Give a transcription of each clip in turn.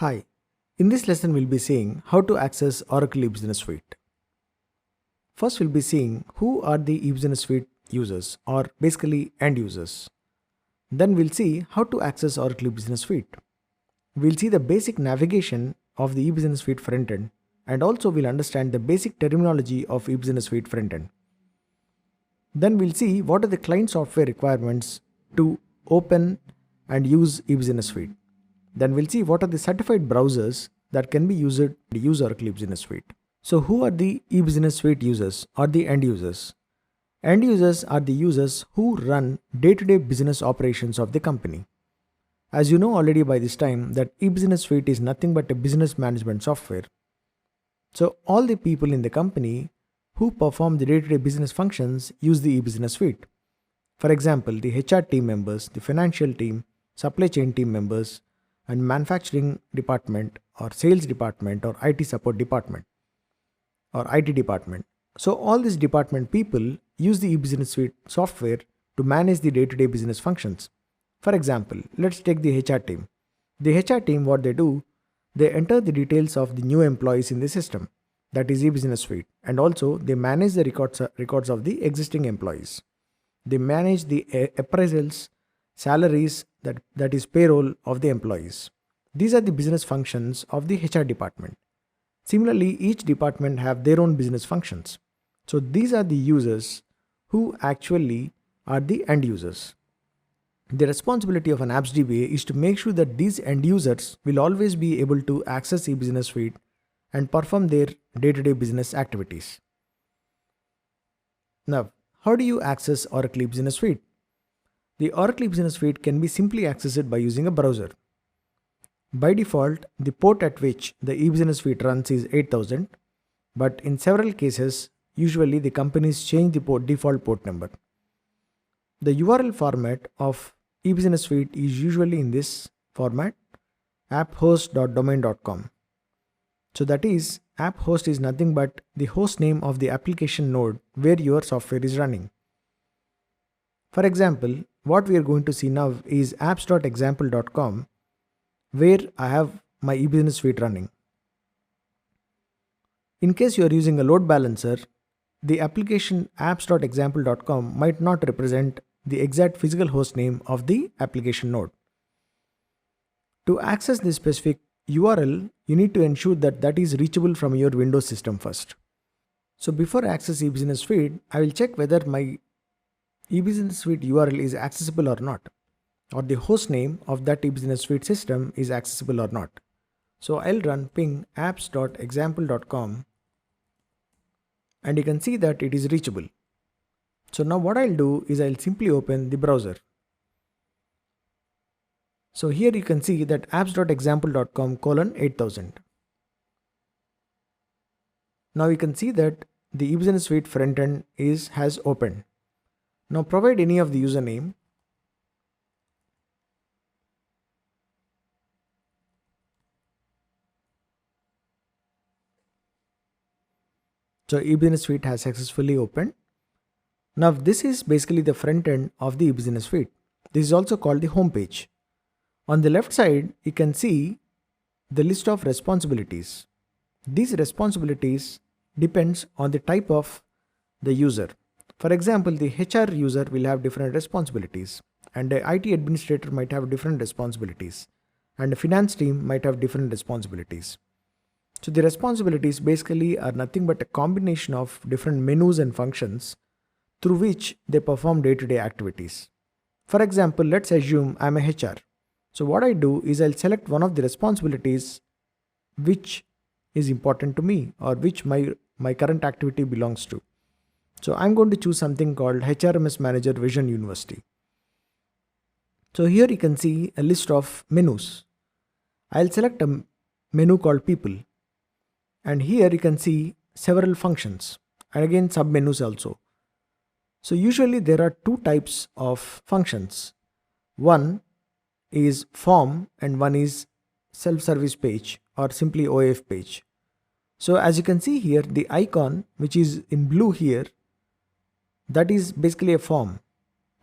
Hi, in this lesson we'll be seeing how to access Oracle eBusiness Suite. First we'll be seeing who are the eBusiness Suite users or basically end users. Then we'll see how to access Oracle eBusiness Suite. We'll see the basic navigation of the eBusiness Suite frontend and also we'll understand the basic terminology of eBusiness Suite frontend. Then we'll see what are the client software requirements to open and use eBusiness Suite. Then we'll see what are the certified browsers that can be used to use Oracle eBusiness Suite. So who are the eBusiness Suite users or the end users? End users are the users who run day-to-day business operations of the company. As you know already by this time that eBusiness Suite is nothing but a business management software. So all the people in the company who perform the day-to-day business functions use the eBusiness Suite. For example, the HR team members, the financial team, supply chain team members, and manufacturing department or sales department or IT support department or IT department. So all these department people use the eBusiness Suite software to manage the day-to-day business functions. For example, let's take the HR team. The HR team, what they do, they enter the details of the new employees in the system, that is eBusiness Suite, and also they manage the records of the existing employees. They manage the appraisals, salaries, that is payroll of the employees. These are the business functions of the HR department. Similarly, each department have their own business functions. So these are the users who actually are the end users. The responsibility of an apps DBA is to make sure that these end users will always be able to access eBusiness Suite and perform their day-to-day business activities. Now, how do you access Oracle eBusiness Suite? The Oracle eBusiness Suite can be simply accessed by using a browser. By default, the port at which the eBusiness Suite runs is 8000, but in several cases, usually the companies change the default port number. The URL format of eBusiness Suite is usually in this format, apphost.domain.com. So that is, app host is nothing but the host name of the application node where your software is running. For example, what we are going to see now is apps.example.com where I have my eBusiness Suite running. In case you are using a load balancer, the application apps.example.com might not represent the exact physical host name of the application node. To access this specific URL, you need to ensure that that is reachable from your Windows system first. So before I access eBusiness Suite, I will check whether my eBusiness Suite URL is accessible or not, or the host name of that eBusiness Suite system is accessible or not. So I'll run ping apps.example.com and you can see that it is reachable. So now what I'll do is I'll simply open the browser. So here you can see that apps.example.com:8000. Now you can see that the eBusiness Suite frontend has opened. Now provide any of the username. So eBusiness Suite has successfully opened. Now this is basically the front end of the eBusiness Suite. This is also called the home page. On the left side, you can see the list of responsibilities. These responsibilities depends on the type of the user. For example, the HR user will have different responsibilities and the IT administrator might have different responsibilities and the finance team might have different responsibilities. So the responsibilities basically are nothing but a combination of different menus and functions through which they perform day-to-day activities. For example, let's assume I'm a HR. So what I do is I'll select one of the responsibilities which is important to me or which my current activity belongs to. So I'm going to choose something called HRMS Manager Vision University. So here you can see a list of menus. I'll select a menu called People. And here you can see several functions and again sub-menus also. So usually there are two types of functions. One is form and one is self-service page or simply OAF page. So as you can see here, the icon which is in blue here, that is basically a form,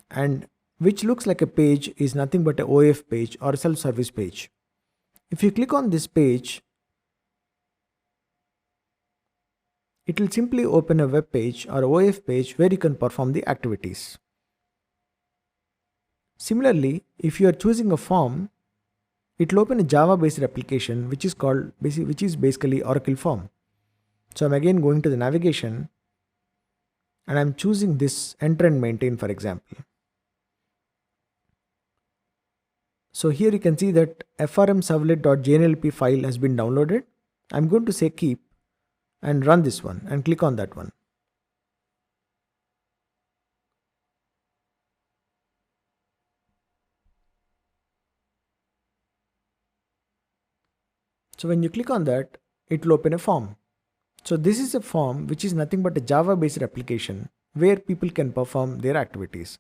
and which looks like a page is nothing but a OAF page or a self-service page. If you click on this page, it will simply open a web page or OAF page where you can perform the activities. Similarly, if you are choosing a form, it will open a Java based application which is basically Oracle form. So I'm again going to the navigation and I'm choosing this enter and maintain, for example. So here you can see that frmservlet.jnlp file has been downloaded. I'm going to say keep and run this one and click on that one. So when you click on that, it will open a form. So this is a form which is nothing but a Java based application where people can perform their activities.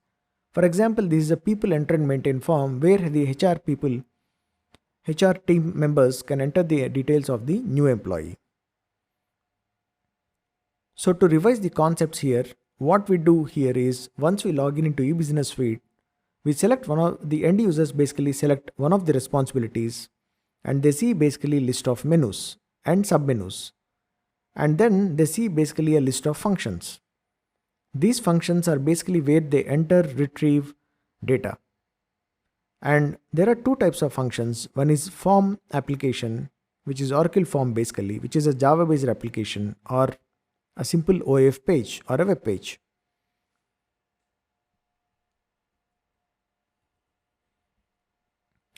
For example, this is a people enter and maintain form where the HR team members can enter the details of the new employee. So to revise the concepts here, what we do here is once we log in into eBusiness Suite, we select one of the end users basically select one of the responsibilities and they see basically list of menus and submenus. And then they see basically a list of functions. These functions are basically where they enter, retrieve data. And there are two types of functions. One is form application, which is Oracle form basically, which is a Java based application, or a simple OAF page or a web page.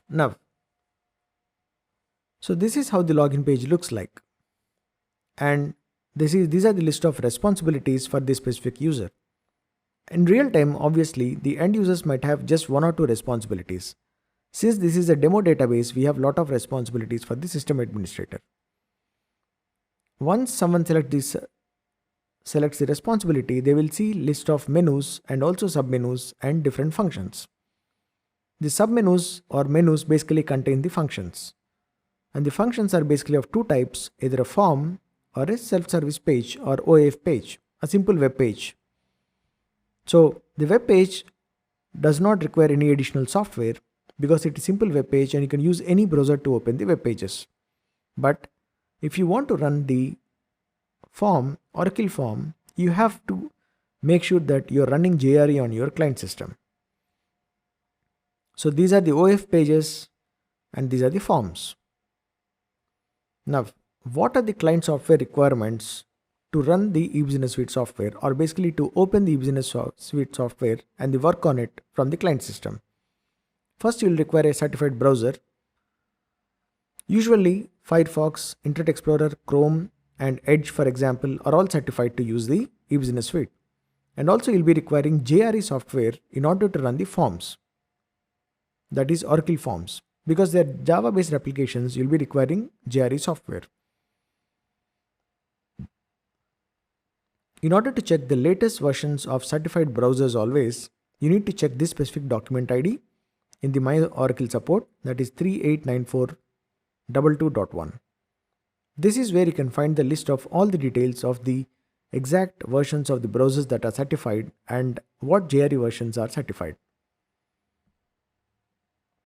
Now, so this is how the login page looks like. And these are the list of responsibilities for this specific user. In real time, obviously, the end users might have just one or two responsibilities. Since this is a demo database, we have a lot of responsibilities for the system administrator. Once someone selects the responsibility, they will see list of menus and also submenus and different functions. The submenus or menus basically contain the functions. And the functions are basically of two types, either a form or a self-service page or OAF page, a simple web page. So the web page does not require any additional software because it is a simple web page and you can use any browser to open the web pages. But if you want to run the form, Oracle form, you have to make sure that you're running JRE on your client system. So these are the OAF pages and these are the forms. Now, what are the client software requirements to run the eBusiness Suite software, or basically to open the eBusiness Suite software and the work on it from the client system? First, you will require a certified browser. Usually, Firefox, Internet Explorer, Chrome, and Edge, for example, are all certified to use the eBusiness Suite. And also, you'll be requiring JRE software in order to run the forms. That is Oracle forms. Because they're Java-based applications, you'll be requiring JRE software. In order to check the latest versions of certified browsers always, you need to check this specific document ID in the My Oracle support, that is 3894.22.1. This is where you can find the list of all the details of the exact versions of the browsers that are certified and what JRE versions are certified.